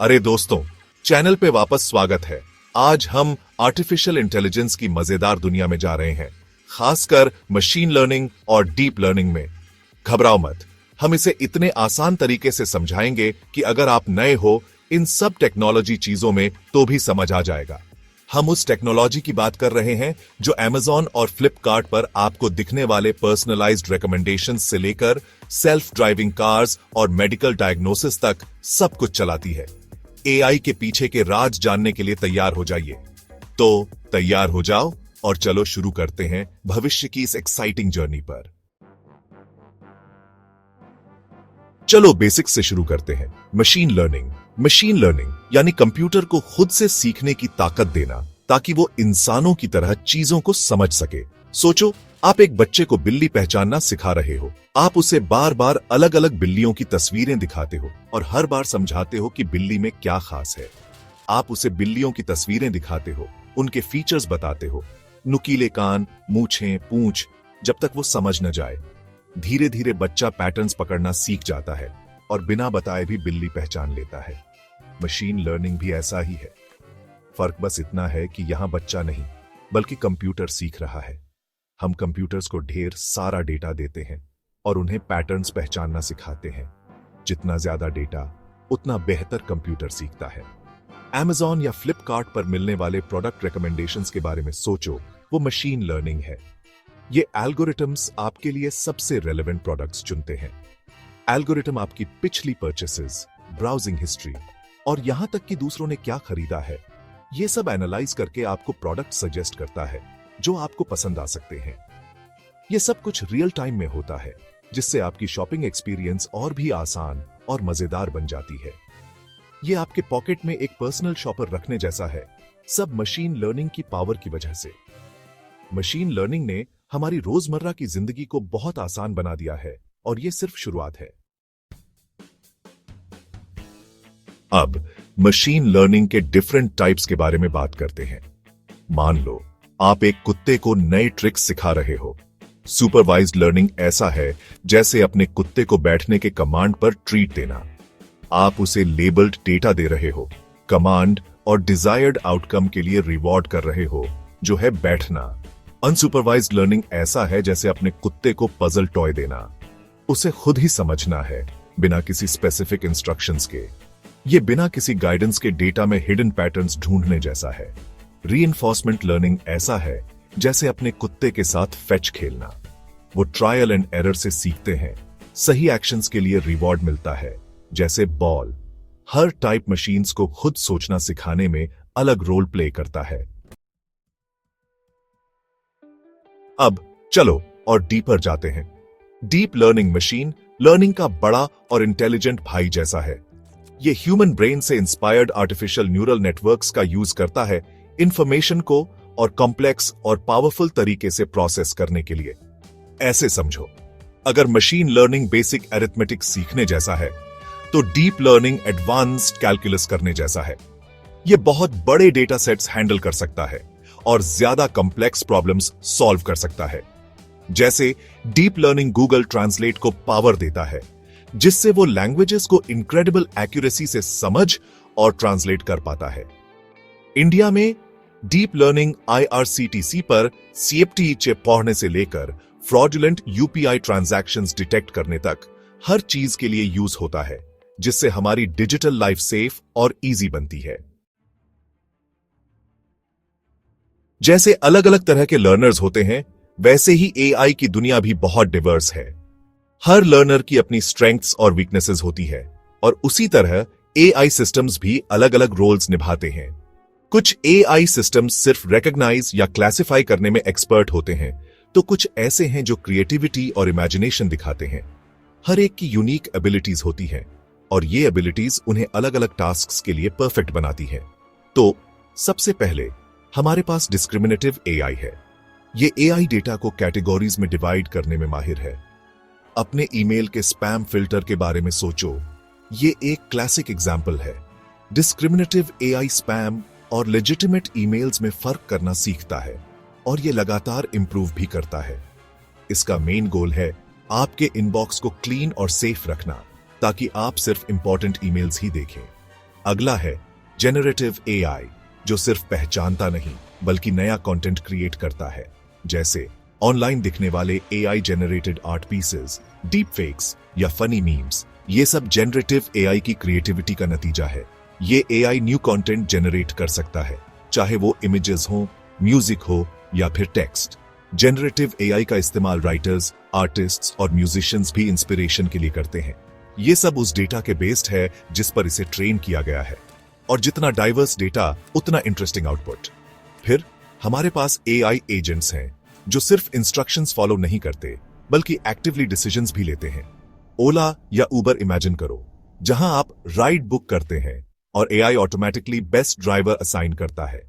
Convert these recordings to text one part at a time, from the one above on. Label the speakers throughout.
Speaker 1: अरे दोस्तों, चैनल पे वापस स्वागत है। आज हम आर्टिफिशियल इंटेलिजेंस की मजेदार दुनिया में जा रहे हैं, खासकर मशीन लर्निंग और डीप लर्निंग में। घबराओ मत, हम इसे इतने आसान तरीके से समझाएंगे कि अगर आप नए हो इन सब टेक्नोलॉजी चीजों में तो भी समझ आ जाएगा। हम उस टेक्नोलॉजी की बात कर रहे हैं जो Amazon और फ्लिपकार्ट पर आपको दिखने वाले पर्सनलाइज्ड रिकमेंडेशंस से लेकर सेल्फ ड्राइविंग कार्स और मेडिकल डायग्नोसिस तक सब कुछ चलाती है। एआई के पीछे के राज जानने के लिए तैयार हो जाइए। तो तैयार हो जाओ और चलो शुरू करते हैं भविष्य की इस एक्साइटिंग जर्नी पर। चलो बेसिक्स से शुरू करते हैं। मशीन लर्निंग यानी कंप्यूटर को खुद से सीखने की ताकत देना ताकि वो इंसानों की तरह चीजों को समझ सके। सोचो, आप एक बच्चे को बिल्ली पहचानना सिखा रहे हो। आप उसे बार बार अलग अलग बिल्लियों की तस्वीरें दिखाते हो और हर बार समझाते हो कि बिल्ली में क्या खास है। आप उसे बिल्लियों की तस्वीरें दिखाते हो, उनके फीचर्स बताते हो, नुकीले कान, मूछें, पूंछ, जब तक वो समझ न जाए। धीरे धीरे बच्चा पैटर्न्स पकड़ना सीख जाता है और बिना बताए भी बिल्ली पहचान लेता है। मशीन लर्निंग भी ऐसा ही है। फर्क बस इतना है कि यहां बच्चा नहीं बल्कि कंप्यूटर सीख रहा है। हम कंप्यूटर्स को ढेर सारा डेटा देते हैं और उन्हें पैटर्न्स पहचानना सिखाते हैं। जितना ज्यादा डेटा उतना बेहतर कंप्यूटर सीखता है। Amazon या फ्लिपकार्ट पर मिलने वाले प्रोडक्ट रिकमेंडेशंस के बारे में सोचो, वो मशीन लर्निंग है। ये एल्गोरिथम्स आपके लिए सबसे रेलेवेंट प्रोडक्ट्स चुनते हैं। एल्गोरिथम आपकी पिछली परचेसेस, ब्राउजिंग हिस्ट्री और यहां तक कि दूसरों ने क्या खरीदा है, ये सब एनालाइज करके आपको प्रोडक्ट सजेस्ट करता है जो आपको पसंद आ सकते हैं। ये सब कुछ रियल टाइम में होता है, जिससे आपकी शॉपिंग एक्सपीरियंस और भी आसान और मजेदार बन जाती है। ये आपके पॉकेट में एक पर्सनल शॉपर रखने जैसा है, सब मशीन लर्निंग की पावर की वजह से। मशीन लर्निंग ने हमारी रोजमर्रा की जिंदगी को बहुत आसान बना दिया है और ये सिर्फ शुरुआत है। अब मशीन लर्निंग के डिफरेंट टाइप्स के बारे में बात करते हैं। मान लो आप एक कुत्ते को नए ट्रिक्स सिखा रहे हो। सुपरवाइज्ड लर्निंग ऐसा है जैसे अपने कुत्ते को बैठने के कमांड पर ट्रीट देना। आप उसे लेबल्ड डेटा दे रहे हो, कमांड और डिजायर्ड आउटकम के लिए रिवॉर्ड कर रहे हो, जो है बैठना। अनसुपरवाइज्ड लर्निंग ऐसा है जैसे अपने कुत्ते को पजल टॉय देना। उसे खुद ही समझना है बिना किसी स्पेसिफिक इंस्ट्रक्शंस के। ये बिना किसी गाइडेंस के डेटा में हिडन पैटर्न्स ढूंढने जैसा है। रीइंफोर्समेंट लर्निंग ऐसा है जैसे अपने कुत्ते के साथ फेच खेलना। वो ट्रायल एंड एरर से सीखते हैं। सही एक्शंस के लिए रिवॉर्ड मिलता है, जैसे बॉल। हर टाइप मशीन्स को खुद सोचना सिखाने में अलग रोल प्ले करता है। अब चलो और डीपर जाते हैं। डीप लर्निंग मशीन लर्निंग का बड़ा और इंटेलिजेंट भाई जैसा है। ये ह्यूमन ब्रेन से इंस्पायर्ड आर्टिफिशियल न्यूरल नेटवर्क्स का यूज करता है इंफॉर्मेशन को और कॉम्प्लेक्स और पावरफुल तरीके से प्रोसेस करने के लिए। ऐसे समझो, अगर मशीन लर्निंग बेसिक अरिथमेटिक सीखने जैसा है तो डीप लर्निंग एडवांस्ड कैलकुलस करने जैसा है। यह बहुत बड़े डेटा सेट्स हैंडल कर सकता है और ज्यादा कॉम्प्लेक्स प्रॉब्लम्स सॉल्व कर सकता है। जैसे डीप लर्निंग गूगल ट्रांसलेट को पावर देता है, जिससे वो लैंग्वेजेस को इनक्रेडिबल एक्यूरेसी से समझ और ट्रांसलेट कर पाता है। इंडिया में डीप लर्निंग IRCTC पर CFTE चिप पढ़ने से लेकर फ्रॉडुलेंट UPI ट्रांजैक्शंस डिटेक्ट करने तक हर चीज के लिए यूज होता है, जिससे हमारी डिजिटल लाइफ सेफ और इजी बनती है। जैसे अलग अलग तरह के लर्नर्स होते हैं, वैसे ही AI की दुनिया भी बहुत डिवर्स है। हर लर्नर की अपनी स्ट्रेंथ्स और वीकनेसेस होती है और उसी तरह AI सिस्टम्स भी अलग अलग रोल्स निभाते हैं। कुछ AI सिस्टम्स सिर्फ रिकॉग्नाइज या क्लासिफाई करने में एक्सपर्ट होते हैं, तो कुछ ऐसे हैं जो क्रिएटिविटी और इमेजिनेशन दिखाते हैं। हर एक की यूनिक एबिलिटीज होती हैं और ये एबिलिटीज उन्हें अलग अलग टास्क्स के लिए परफेक्ट बनाती हैं। तो सबसे पहले हमारे पास डिस्क्रिमिनेटिव AI है। ये AI डेटा को कैटेगरीज में डिवाइड करने में माहिर है। अपने ईमेल के स्पैम फिल्टर के बारे में सोचो, ये एक क्लासिक एग्जाम्पल है। डिस्क्रिमिनेटिव AI स्पैम और लेजिटिमेट ईमेल्स में फर्क करना सीखता है और ये लगातार इंप्रूव भी करता है। इसका मेन गोल है आपके इनबॉक्स को क्लीन और सेफ रखना, ताकि आप सिर्फ इंपॉर्टेंट ईमेल्स ही देखें। अगला है जेनरेटिव एआई, जो सिर्फ पहचानता नहीं बल्कि नया कंटेंट क्रिएट करता है, जैसे ऑनलाइन दिखने वाले AI generated art pieces, deep fakes या फनी मीम्स। ये सब जेनरेटिव एआई की क्रिएटिविटी का नतीजा है। ये एआई न्यू कंटेंट जनरेट कर सकता है, चाहे वो इमेजेस हो, म्यूजिक हो या फिर टेक्स्ट। जेनरेटिव एआई का इस्तेमाल राइटर्स, आर्टिस्ट्स और म्यूजिशियंस भी इंस्पिरेशन के लिए करते हैं। ये सब उस डेटा के बेस्ड है जिस पर इसे ट्रेन किया गया है, और जितना डाइवर्स डेटा उतना इंटरेस्टिंग आउटपुट। फिर हमारे पास एआई एजेंट्स हैं जो सिर्फ इंस्ट्रक्शंस फॉलो नहीं करते बल्कि एक्टिवली डिसीजंस भी लेते हैं। ओला या उबर इमेजिन करो, जहां आप राइड बुक करते हैं और AI automatically best driver assign करता है।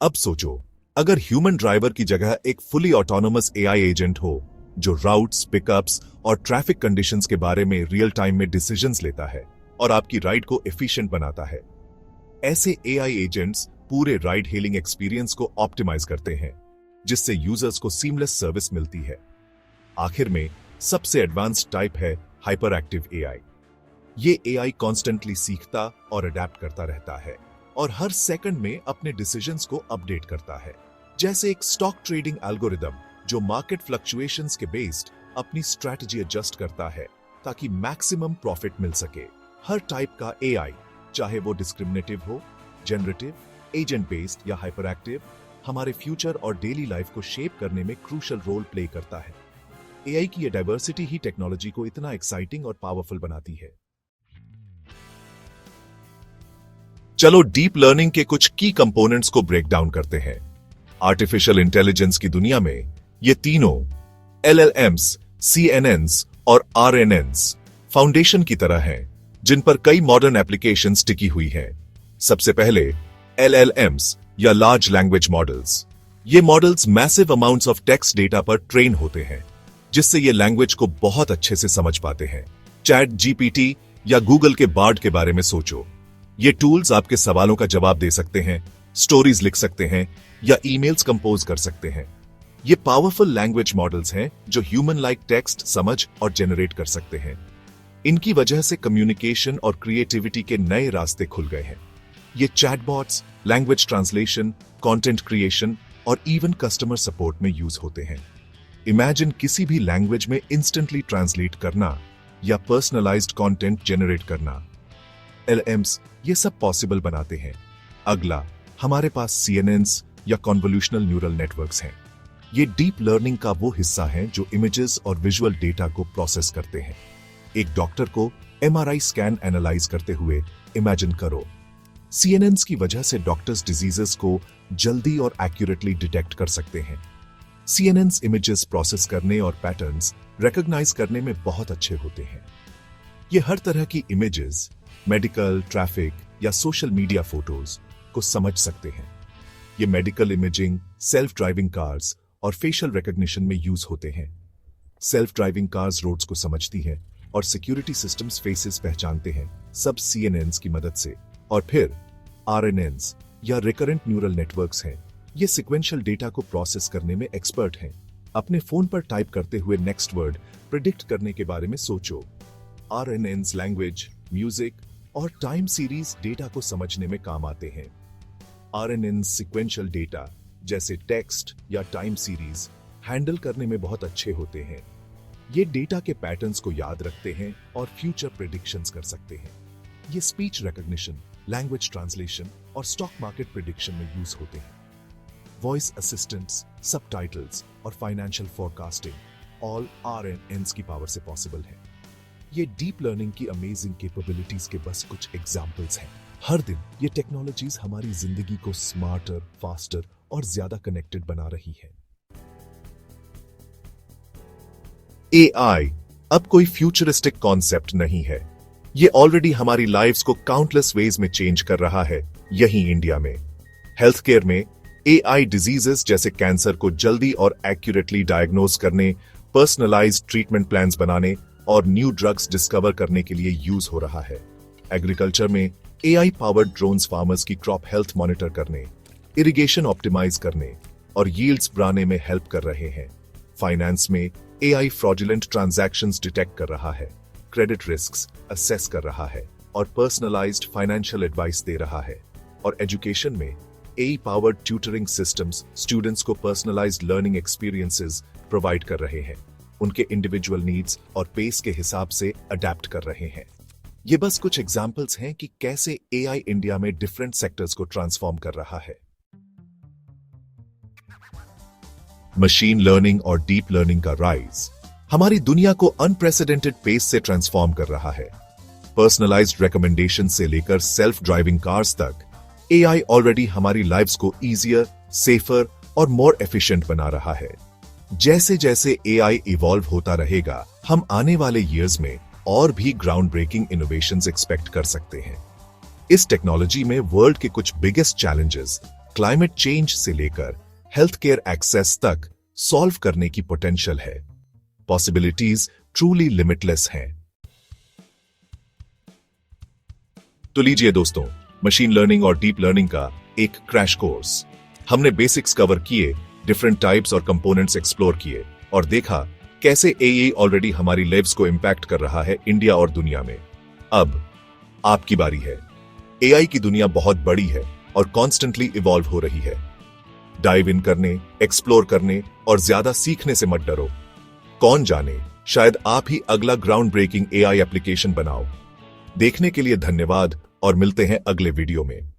Speaker 1: अब सोचो, अगर ह्यूमन ड्राइवर की जगह एक फुली ऑटोनोमस एआई एजेंट हो जो राउट्स, पिकअप्स और ट्रैफिक कंडीशंस के बारे में रियल टाइम में डिसीजंस लेता है और आपकी राइड को एफिशिएंट बनाता है। ऐसे एआई एजेंट्स पूरे राइड हेलिंग एक्सपीरियंस को ऑप्टिमाइज करते हैं, जिससे यूजर्स को सीमलेस सर्विस मिलती है। आखिर में सबसे एडवांस्ड टाइप है हाइपर एक्टिव एआई। ये एआई कॉन्स्टेंटली सीखता और अडेप्ट करता रहता है और हर सेकंड में अपने डिसीजंस को अपडेट करता है, जैसे एक स्टॉक ट्रेडिंग एल्गोरिदम जो मार्केट फ्लक्चुएशंस के बेस्ड अपनी स्ट्रैटेजी एडजस्ट करता है ताकि मैक्सिमम प्रॉफिट मिल सके। हर टाइप का एआई, चाहे वो डिस्क्रिमिनेटिव हो, जनरेटिव, एजेंट बेस्ड या हाइपर एक्टिव, हमारे फ्यूचर और डेली लाइफ को शेप करने में क्रूशियल रोल प्ले करता है। एआई की ये डाइवर्सिटी ही टेक्नोलॉजी को इतना एक्साइटिंग और पावरफुल बनाती है। चलो डीप लर्निंग के कुछ की कंपोनेंट्स को ब्रेक डाउन करते हैं। आर्टिफिशियल इंटेलिजेंस की दुनिया में ये तीनों LLMs, CNNs और RNNs फाउंडेशन की तरह हैं, जिन पर कई मॉडर्न एप्लीकेशंस टिकी हुई हैं। सबसे पहले LLMs या लार्ज लैंग्वेज मॉडल्स। ये models massive amounts of text data पर ट्रेन होते हैं, जिससे ये लैंग्वेज को बहुत अच्छे से समझ पाते हैं। चैट जीपीटी या गूगल के बार्ड के बारे में सोचो। ये टूल्स आपके सवालों का जवाब दे सकते हैं, स्टोरीज लिख सकते हैं या ईमेल्स कंपोज कर सकते हैं। ये पावरफुल लैंग्वेज मॉडल्स हैं जो ह्यूमन लाइक टेक्स्ट समझ और जनरेट कर सकते हैं। इनकी वजह से कम्युनिकेशन और क्रिएटिविटी के नए रास्ते खुल गए हैं। ये chatbots language translation, content creation और इवन कस्टमर सपोर्ट में यूज होते हैं। इमेजिन किसी भी लैंग्वेज में इंस्टेंटली ट्रांसलेट करना या पर्सनलाइज्ड कंटेंट जनरेट करना। LLMs ये सब पॉसिबल बनाते हैं। अगला हमारे पास CNNs या कन्वोल्यूशनल न्यूरल नेटवर्क्स हैं। ये डीप लर्निंग का वो हिस्सा है जो इमेजेस और विजुअल डेटा को प्रोसेस करते हैं। एक डॉक्टर को MRI स्कैन एनालाइज करते हुए इमेजिन करो। CNNs की वजह से डॉक्टर्स डिजीजेस को जल्दी और एक्यूरेटली डिटेक्ट कर सकते हैं। CNNs इमेजेस प्रोसेस करने और पैटर्न्स रिकॉग्नाइज करने में बहुत अच्छे होते हैं। ये हर तरह की इमेजेस, मेडिकल, ट्रैफिक या सोशल मीडिया फोटोज को समझ सकते हैं। ये medical imaging, self driving cars और फेशियल रिकॉग्निशन में यूज होते हैं। सेल्फ ड्राइविंग कार्स रोड्स को समझती हैं और सिक्योरिटी सिस्टम्स फेसेस पहचानते हैं, सब CNNs की मदद से। और फिर RNNs या रिकरेंट न्यूरल नेटवर्क्स हैं। ये सिक्वेंशियल डेटा को प्रोसेस करने में एक्सपर्ट हैं। अपने फोन पर टाइप करते हुए नेक्स्ट वर्ड प्रिडिक्ट करने के बारे में सोचो। RNNs लैंग्वेज, म्यूजिक और टाइम सीरीज डेटा को समझने में काम आते हैं। RNNs सिक्वेंशियल डेटा जैसे टेक्स्ट या टाइम सीरीज हैंडल करने में बहुत अच्छे होते हैं। ये डेटा के पैटर्न्स को याद रखते हैं और फ्यूचर प्रेडिक्शंस कर सकते हैं। ये स्पीच रिकॉग्निशन, लैंग्वेज ट्रांसलेशन और स्टॉक मार्केट प्रेडिक्शन में यूज होते हैं। वॉइस असिस्टेंट्स, सबटाइटल्स और फाइनेंशियल फोरकास्टिंग ऑल RNNs की पावर से पॉसिबल है। ये डीप लर्निंग की अमेजिंग कैपेबिलिटीज के बस कुछ एग्जाम्पल्स हैं। हर दिन ये टेक्नोलॉजीज हमारी जिंदगी को स्मार्टर, फास्टर और ज्यादा कनेक्टेड बना रही है। AI अब कोई फ्यूचरिस्टिक कॉन्सेप्ट नहीं है। ये ऑलरेडी हमारी लाइव्स को काउंटलेस वेज में चेंज कर रहा है, यही इंडिया में। हेल्थ केयर में AI डिजीजेस जैसे कैंसर को जल्दी और एक्यूरेटली डायग्नोज करने, पर्सनलाइज्ड ट्रीटमेंट प्लान्स बनाने और न्यू ड्रग्स डिस्कवर करने के लिए यूज हो रहा है। एग्रीकल्चर में AI पावर्ड ड्रोन्स फार्मर्स की क्रॉप हेल्थ मॉनिटर करने, इरिगेशन ऑप्टिमाइज करने और यील्ड्स बढ़ाने में हेल्प कर रहे हैं। फाइनेंस में AI फ्रॉडुलेंट ट्रांजैक्शंस डिटेक्ट कर रहा है, क्रेडिट रिस्क्स असेस कर रहा है और पर्सनलाइज्ड फाइनेंशियल एडवाइस दे रहा है। और एजुकेशन में AI powered tutoring systems students को पर्सनलाइज्ड लर्निंग एक्सपीरियंसेस प्रोवाइड कर रहे हैं, उनके इंडिविजुअल नीड्स और पेस के हिसाब से अडेप्ट कर रहे हैं। ये बस कुछ एग्जाम्पल्स हैं कि कैसे AI इंडिया में डिफरेंट सेक्टर्स को ट्रांसफॉर्म कर रहा है। मशीन लर्निंग और डीप लर्निंग का राइज हमारी दुनिया को अनप्रेसिडेंटेड पेस से ट्रांसफॉर्म कर रहा है। पर्सनलाइज्ड रिकमेंडेशन से लेकर सेल्फ ड्राइविंग कार्स तक AI ऑलरेडी हमारी लाइव्स को इजियर, सेफर और मोर एफिशिएंट बना रहा है। जैसे जैसे AI इवॉल्व होता रहेगा, हम आने वाले ईयर्स में और भी ग्राउंड ब्रेकिंग इनोवेशंस एक्सपेक्ट कर सकते हैं। इस टेक्नोलॉजी में वर्ल्ड के कुछ बिगेस्ट चैलेंजेस, क्लाइमेट चेंज से लेकर हेल्थ केयर एक्सेस तक सॉल्व करने की पोटेंशियल है। पॉसिबिलिटीज ट्रूली लिमिटलेस हैं। तो लीजिए दोस्तों, मशीन लर्निंग और डीप लर्निंग का एक क्रैश कोर्स। हमने बेसिक्स कवर किए, डिफरेंट टाइप्स और कंपोनेंट्स एक्सप्लोर किए और देखा कैसे AI ऑलरेडी हमारी लाइव्स को इंपैक्ट कर रहा है इंडिया और दुनिया में। अब आपकी बारी है। AI की दुनिया बहुत बड़ी है और कॉन्स्टेंटली इवॉल्व हो रही है। डाइव इन करने, एक्सप्लोर करने और ज्यादा सीखने से मत डरो। कौन जाने, शायद आप ही अगला ग्राउंड ब्रेकिंग AI एप्लीकेशन बनाओ। देखने के लिए धन्यवाद और मिलते हैं अगले वीडियो में।